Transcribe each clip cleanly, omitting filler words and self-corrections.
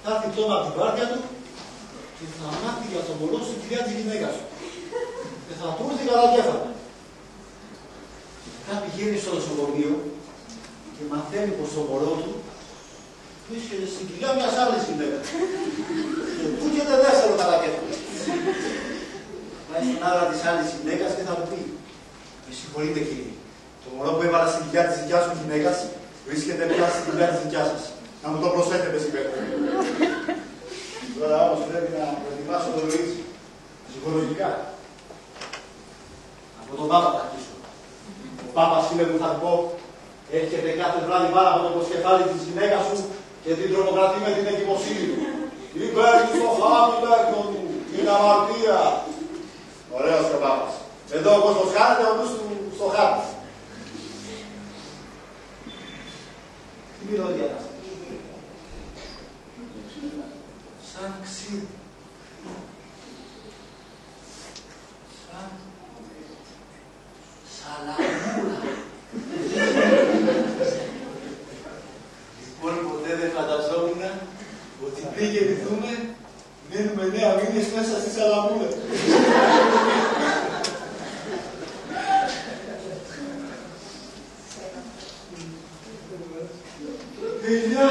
θα έρθει πτώμα από την πάρτια του και θα μάθει για το μωρό στην κοιλιά της γυναίκας του. Και θα του έρθει καλά κέφαλα. Μετά πηγαίνει στο νοσοκομείο και μαθαίνει πως το μωρό του βρίσκεται στην κοιλιά μιας άλλης γυναίκας. Και του έρχεται δεύτερο καλά κέφαλα. Πάει στον άντρα της άλλης γυναίκας και θα του πει: με συγχωρείτε κύριε, το μωρό που έβαλα στην κοιλιά της δικιάς μου γυναίκας βρίσκεται πια στην κοιλιά της δικιάς σας. Να μου το προσέχετε συμπέρασμα. Τώρα όμως πρέπει να προετοιμάσω το Λουίτσι. Ψυχολογικά. Από τον Πάπα θα αρχίσω. Ο Πάπας, φίλε μου, θα του πω: έρχεται κάθε βράδυ πάνω από το κοσκεφάλι της γυναίκας σου και την τρομοκρατεί με την εγκυμοσύνη του. Υπάρχει στο χάμιλο του, είναι αμαρτία. Ωραίος και ο Πάπας. Εδώ ο κόσμος χάνεται, ο νους του στο χάρτη. Τι μυρωδία να σας. Σαν ξύλο. Σαν σαλαμούρα. Λοιπόν, ποτέ δεν φανταζόμουν ότι πριν γεννηθούμε, μένουμε 9 μήνες μέσα στη σαλαμούρα. Παιδιά!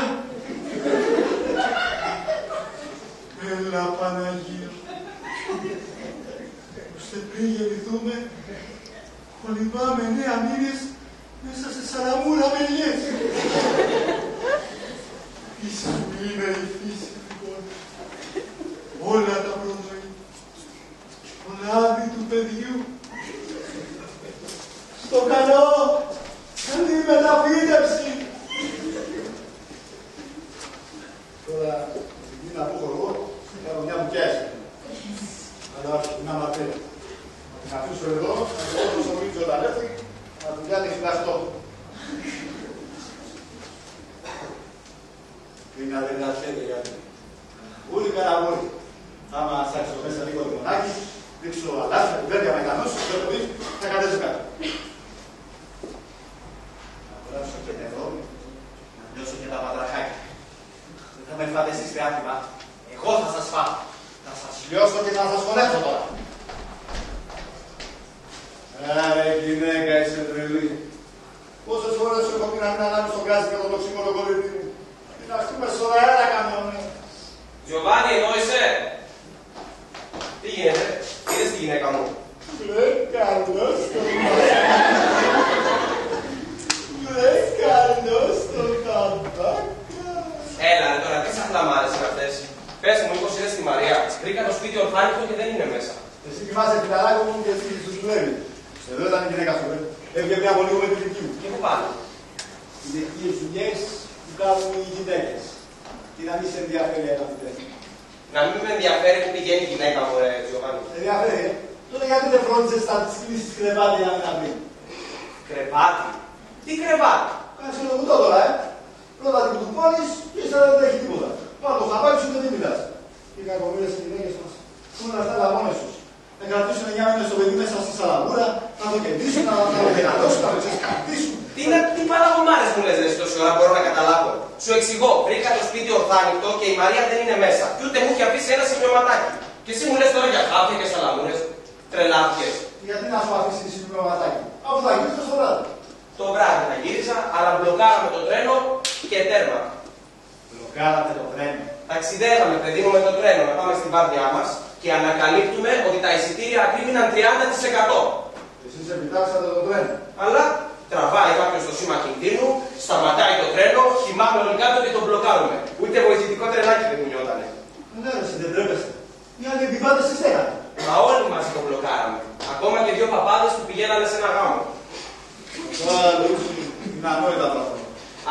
Έλα Παναγία! Ώστε πριν γεννηθούμε, κολυμπάμε 9 μήνες μέσα σε σαλαμούρα με ελιές. Πίσω είναι η φύση, λοιπόν. Όλα τα προνοιεί. Το λάδι του παιδιού. Στο καλό, καλή μεταφύτευση. Τώρα, επειδή να πω εγώ, κάνω μια μπουκιάση. Αλλά όχι, είναι αματέρα. Να την αφήσω εδώ, να την έχω στο βίντεο όταν έρθει, να την κάνει φυλαστό. Είναι αδερνατιέται γιατί. Ούλη καραγούλη. Άμα στάξω μέσα λίγο λιμονάκι, δείξω αλάσπια, κουβέρια μεγανούς, δεν το δεις, θα κατέβει κάτω. Να κουράσω και νερό, να νιώσω και τα πατραχάκια. Δεν θα με φάτε εσείς κράτημα. Εγώ θα σας φάω. Θα σας λιώσω και θα σας χωνέψω τώρα. Άρα γυναίκα είσαι τρελή. Πόσες φορές έχω πει να μην ανάβει στο γκάζι και το τοξίμολο κολλητή μου. Να χτούμε στον αέρα κανόνε. Γιωβάνι, εδώ είσαι. Τι γίνεται, είδες τη γυναίκα μου. Βρε καλώς το Βρε καλώς το ταμπάκα. Έλα ρε τώρα, τι σαχλαμάρες είναι αυτές. Πες μου, μήπως είδες τη Μαρία. Βρήκα το σπίτι ορφάνικο και δεν είναι μέσα. Εσύ κοιμάσαι φιλαράκο μου και εσύ σου δουλεύει. Εδώ ήταν η γυναίκα σου, έβγε μια πολύ με τη δική μου. Και πού πάνε. Οι δικές δουλειές που κάνουν οι γυναίκες. Και να μην σε ενδιαφέρει ένα αυτή. Να μην με ενδιαφέρει που πηγαίνει η γυναίκα μου, ρε Γιωβάνι. Ενδιαφέρει, τότε γιατί δεν φρόντισες τα κλίσεις κρεβάτι να μην τα βρει. Κρεβάτι. Τι κρεβάτι. Κάτσε το κουτό τώρα, Πρώτα την του πόλεις και ύστερα δεν τρέχει τίποτα. Πάνω στα πάλι σου και δεν μιλάς. Οι κακομοίρες οι γυναίκες μας έχουν αυτά τα μόνες τους. Να κρατήσουν 9 μήνες το παιδί μέσα στη σαλαμούρα, να το κεντήσουν, να το μεγαλώσουν, να το ξεσκαρτήσουν. Τι παραγωμάρες μου λες ρε τόση ώρα, μπορώ να καταλάβω. Σου εξηγώ, βρήκα το σπίτι ορθάνικτο και η Μαρία δεν είναι μέσα. Και ούτε μου έχει αφήσει ένα σημειωματάκι. Και εσύ μου λες τώρα για χάπια και σαλαμούρες. Τρελάθηκες. Γιατί να σου αφήσει τη σημειωματάκι, αφού θα γύρισε το βράδυ. Το βράδυ θα γύρισα, αλλά μπλοκάραμε το τρένο και τέρμα. Μπλοκάρατε το τρένο. Ταξιδεύαμε, παιδί μου, με το τρένο να πάμε στην βάρδιά μας και ανακαλύπτουμε ότι τα εισιτήρια ακρίβηναν 30%. Εσείς επιτάξατε το τρένο. Αλλά τραβάει κάποιος το σήμα κινδύνου, σταματάει το τρένο, χυμάμε όλοι κάτω και τον μπλοκάρουμε. Ούτε βοηθητικό τρενάκι δεν κουνιότανε. Ναι, εσύ δεν τρέπεστε. Οι άλλοι επιβάτες τι στέγανε. Μα όλοι μαζί τον μπλοκάραμε. Ακόμα και 2 παπάδες που πηγαίνανε σε ένα γάμο. Είναι ανόητα πράγματα.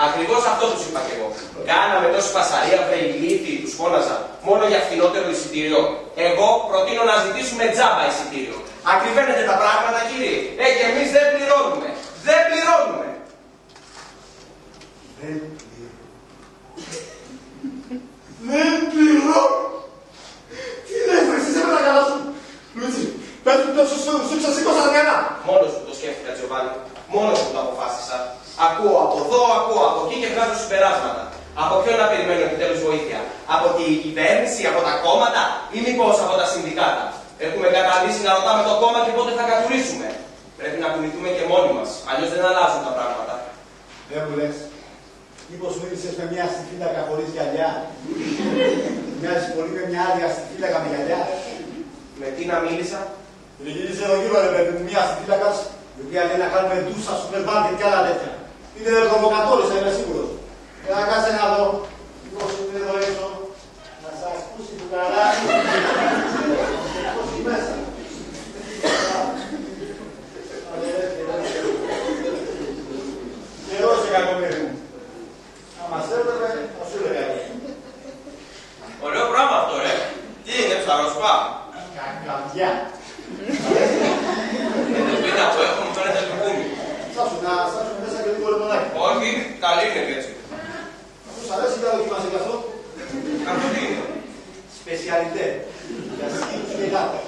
Ακριβώς αυτό τους είπα και εγώ. Κάναμε τόση φασαρία, βρε ηλίθιοι, τους φώναζα. Μόνο για φθηνότερο εισιτήριο. Εγώ προτείνω να ζητήσουμε τζάμπα εισιτήριο. Ακριβένετε τα πράγματα, κύριε. Και εμείς δεν πληρώνουμε. Δεν πληρώνουμε. Δεν πληρώνω. Τι λες, εσύ σε πέρα καλά σου. Λουίτσι, πες του τόσο σου ξεσήκωσαν ένα. Μόνος μου το σκέφτηκα, Τζοβάνι. Μόνος μου το αποφάσισα. Ακούω από εδώ, ακούω από εκεί και βγάζω συμπεράσματα. Από ποιον να περιμένω επιτέλους βοήθεια. Από τη κυβέρνηση, από τα κόμματα ή μήπως από τα συνδικάτα? Έχουμε καταλήξει να ρωτάμε το κόμμα και πότε θα κατουρίσουμε? Πρέπει να κουνηθούμε και μόνοι μας, αλλιώς δεν αλλάζουν τα πράγματα. Δεν μου λες, μήπως μίλησες με μια αστιφύλακα χωρίς γυαλιά? Μοιάζεις πολύ με μια άλλη αστιφύλακα με γυαλιά. Με τι να μίλησα? Γύρισε εδώ γύρω, ρε παιδί μου, μια αστιφύλακας, η οποία λέει να κάνουμε ντούσα, σούπερ μάρκετ και άλλα τέτοια. Είναι προβοκατόρης, είμαι σίγουρος. Να κάτσε να δω, μήπως είναι εδώ έξω, να σας ακούσει το καράκι, να ακούσει μέσα. Καιρό σε κακομοίρι μου. Να μας έπρεπε, θα σου έλεγα. Ωραίο πράγμα αυτό, ρε. Τι είναι, ψαροσπά? Κακαδιά. Είναι πίνα που έχω, μου φαίνεται λουκούμι. Σάσου μέσα και λίγο λεμονάκι. Όχι, καλή είναι και έτσι. Αφού σ' αρέσει, για δοκιμάσαι γι' αυτό. Αυτό τι είναι? Σπεσιαλιτέ. Για σκύλους και γάτες.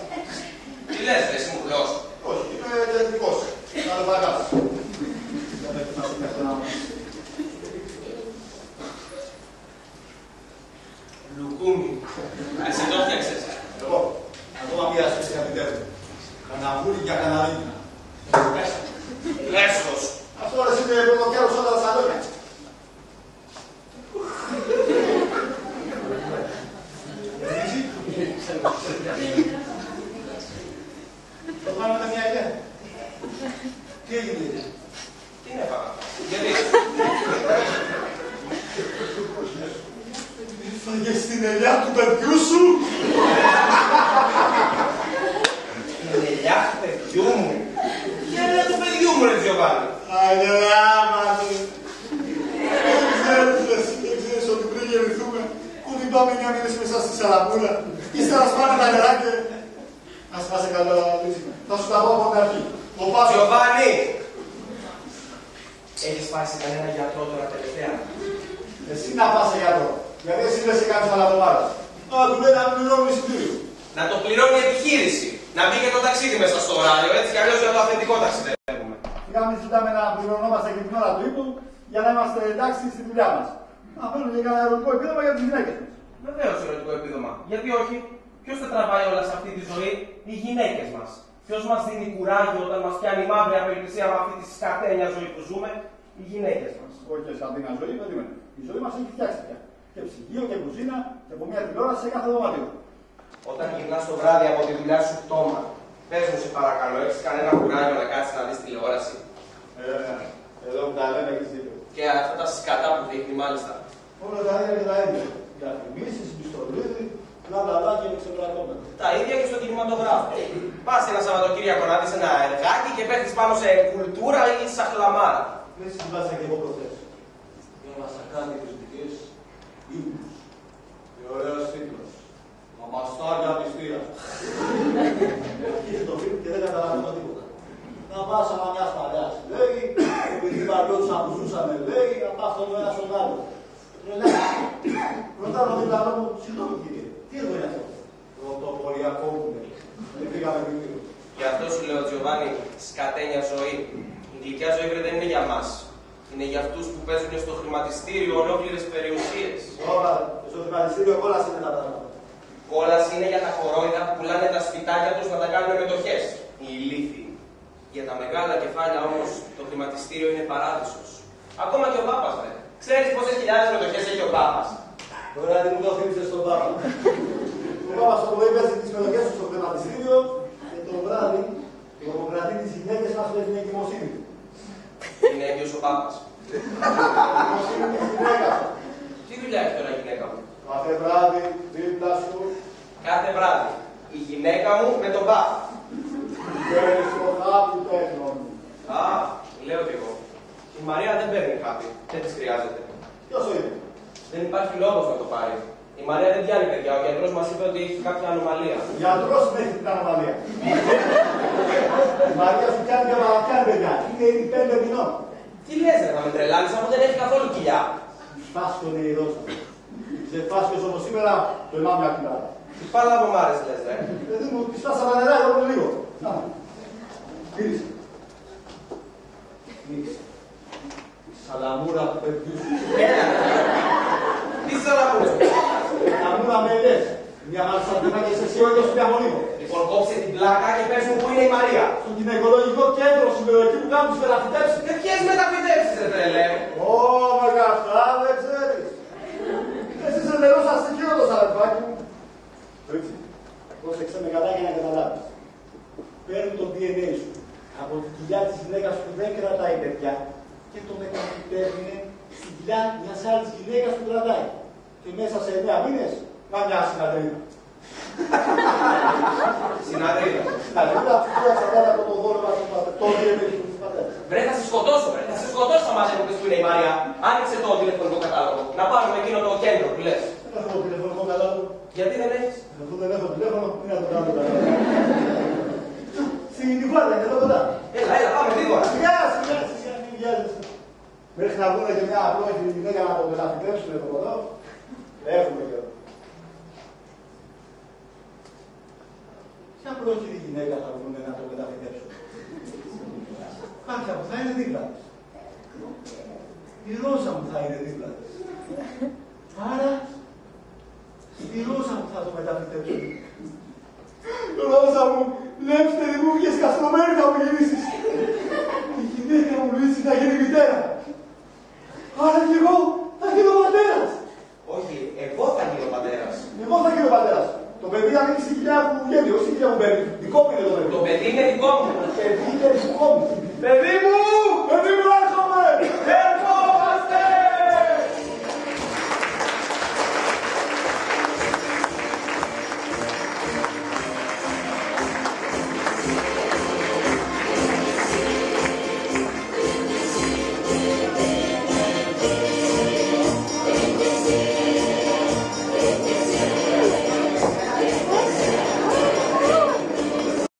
Τι λες, ρε, εσύ μου χρεώσει? Όχι, είμαι τελετικός. Θα το παγάς. Θα με δοκιμάσαι μέχρι το να μας. Λουκούμι. Εσύ το φτιάξες. Εγώ, ακόμα μία σπεσιαλιτέ. Καναβούρι για καναρίνια. Λέσχος. Αυτό ρε είναι πρωτοκιάρος όλα τα σαλόνια. Το πάμε με μια ιδέα. Τι έγινε? Τι είναι πάρα? Γιατί? Φάγες την ελιά του παιδιού σου. Την ελιά του παιδιού μου? Ποια είναι του παιδιού μου, ρε Τζιοβάνι? Άιντε άμα του. Δεν ξέρεις ότι πριν γεννηθούμε, ότι πάμε 9 μήνες μέσα στη Σαλαμούρα. Ύστερα σπάνε τα νερά και... Να σπάσε καλά, Λούτσι. Θα σου τα πω από την αρχή. Τζιοβάνι! Έχεις πάει σε κανένα γιατρό τώρα τελευταία? Εσύ να πας σε γιατρό. Γιατί εσύ δεν σε κάνεις μαλακομάρας. Α, του λέει να μην πληρώνει εισιτήριο. Να το πληρώνει η επιχείρηση. Να μπει και το ταξίδι μέσα στο ωράριο, έτσι κι αλλιώς για το αυθεντικό ταξιδεύουμε. Σιγά μην ζητάμε να πληρωνόμαστε και την ώρα του ύπνου για να είμαστε εντάξει στη δουλειά μας. Να φέρουμε και κανένα ερωτικό επίδομα για τις γυναίκες μας. Βεβαίως ερωτικό επίδομα. Γιατί όχι? Ποιος θα τραβάει όλα σε αυτή τη ζωή? Οι γυναίκες μας. Ποιος μας δίνει κουράγιο όταν μας πιάνει η μαύρη απελπισία με αυτή τη σκατένια ζωή που ζούμε? Οι γυναίκες μας. Όχι και σκατένια ζωή, περίμενε. Η ζωή μας έχει φτιάξει πια. Και ψυγείο και κουζίνα και από μια τηλεόραση σε κάθε δωμάτιο. Όταν γυρνάς το βράδυ από τη δουλειά σου πτώμα, πες μου σε παρακαλώ, έχεις κανένα κουράγιο να κάτσεις να δεις τηλεόραση? Εδώ που τα λέμε έχεις δίκιο. Και αυτά τα σκατά που δείχνει μάλιστα. Όλα τα ίδια και τα ίδια. Διαφημίσεις, πιστολίδι, μπλα και ξεπραγμένα. Τα ίδια και στο κινηματογράφο. Πας ένα Σαββατοκύριακο να δεις ένα εργάκι και πέφτεις πάνω σε κουλτούρα ή σαχλαμάρα. Δεν συμβάσα και εγώ προχθές. Για μασακάτι κριτικές ύμνους. Και ωραίος τίτλος. Μαμαστάρια μυστήρια. Αρχίζει το φιλμ και δεν καταλαβαίνω τίποτα. Να πας άμα μιας παλιάς, λέει, επειδή παλιώτους ακουζούσαμε, λέει, να πας τον ένα στον άλλο. Ρωτάω τον διπλανό μου, συγγνώμη κύριε, τι έργο είναι αυτό? Πρωτοποριακό μου λέει. Δεν πήγαμε βιβλίο. Γι' αυτό σου λέω, Τζιοβάνι, σκατένια ζωή. Η γλυκιά ζωή δεν είναι για μας. Είναι για αυτούς που παίζουν στο χρηματιστήριο ολόκληρες περιουσίες. Τώρα, στο χρηματιστήριο κόλαση είναι τα πράγματα. Κόλαση είναι για τα χορόιδα που πουλάνε τα σπιτάκια τους να τα κάνουν μετοχές. Οι ηλίθιοι. Για τα μεγάλα κεφάλια όμως το χρηματιστήριο είναι παράδεισος. Ακόμα και ο Πάπας, δε. Ξέρεις πόσες χιλιάδες μετοχές έχει ο Πάπας? Τώρα τι μου το θύμισες στον Πάπα. Ο Πάπας το πρωί παίζει τις μετοχές του στο χρηματιστήριο και το βράδυ λογοκρατεί τις γυναίκες μας με την εγκυμοσύνη. Είναι έγκυος ο Πάπας. Εγκυμοσύνη της γυναίκας. Τι δουλειά έχει τώρα η γυναίκα μου? Κάθε βράδυ, δίπλα σου, Κάθε βράδυ. Η γυναίκα μου με τον Πάπα. παίρνει το χάπι τέχνων. Α, λέω κι εγώ. Η Μαρία δεν παίρνει χάπι. Δεν της χρειάζεται. Ποιος το είπε? Δεν υπάρχει λόγος να το πάρει. Η Μαρία δεν πιάνει παιδιά. Ο γιατρός μας είπε ότι έχει κάποια ανομαλία. Ο γιατρός δεν έχει την ανομαλία. Η Μαρία σου πιάνει και μαλακιάνει παιδιά. Είναι ήδη 5 μηνών. Τι λες ρε, θα με τρελάνεις αφού δεν έχει καθόλου κοιλιά. Σπάσκον η ηρώσα. Ξεφάσκος όπως σήμερα, το εμάμε μια κοιλάδα. Τι πάλα από μάρες λες ρε. Δηλαδή μου τη σπάσα τα νερά εδώ λίγο. Να, μύρισε. Μύρισε. Σαλαμούρα του παιδιού σου. Έλα. Τι σαλαμούρες. πες. Μια μαλσαντίνα και εσύ ο ίδιος του διαμονίμου. Λοιπόν, κόψε την πλάκα και πες μου πού είναι η Μαρία. Στο γυναικολογικό κέντρο σου λέω, εκεί που κάνουν τις μεταφυτεύσεις. Και ποιες μεταφυτεύσεις, ρε τρελέ. Ω, με αυτά δεν ξέρεις. Εσύ είσαι νερός αστοιχείωτος, αδερφάκι μου. Έτσι, πρόσεξε με καλά για να καταλάβεις. Παίρνει το DNA σου από τη κοιλιά της γυναίκας που δεν κρατάει παιδιά και το μεταφυτεύει στην κοιλιά μιας άλλης γυναίκας που κρατάει. Και μέσα σε 9 μήνες να μια συναδρίδα. Συναδρίδα. Συναδρίδα, που εξαρτάται από το δόλωμα του πατέρα. Βρε, θα σε σκοτώσω, βρε. Θα σε σκοτώσω άμα δεν μου πεις που είναι η Μαρία. Άνοιξε το τηλεφωνικό κατάλογο. Να πάρουμε εκείνο το κέντρο που λες. Δεν έχω τηλεφωνικό κατάλογο. Γιατί δεν έχεις? Αφού δεν έχω τηλέφωνο, μην να το κάνω κατάλογο. Στην Ιβάρδα, και εδώ κοντά. Έλα, πάμε γρήγορα. Σιγά, μην βιάζεσαι. Μέχρι να βρούμε και μια απλόχη γυναίκα να το μεταφυτεύσουμε εδώ κοντά. Έχουμε καιρό. Ποια πρόχειρη γυναίκα θα βρούμε να το μεταφυτεύσουμε? Κάποια που θα είναι δίπλα της. Η Ρόζα μου θα είναι δίπλα της. Άρα, στη Ρόζα μου θα το μεταφυτεύσουμε. Ρόζα μου, λέμψτερη μου, βγες καστρωμένη θα μου γυρίσεις. Η γυναίκα μου, Λουίση, θα γίνει μητέρα. Άρα κι εγώ θα γίνω πατέρας. Όχι, εγώ θα γίνω πατέρας. Εγώ θα γίνω πατέρας. Το παιδί θα μείνει στην κοιλιά που βγαίνει, όχι στην κοιλιά που μπαίνει. Δικό μου είναι το παιδί. Το παιδί είναι δικό μου. Το παιδί είναι δικό μου. Παιδί μου!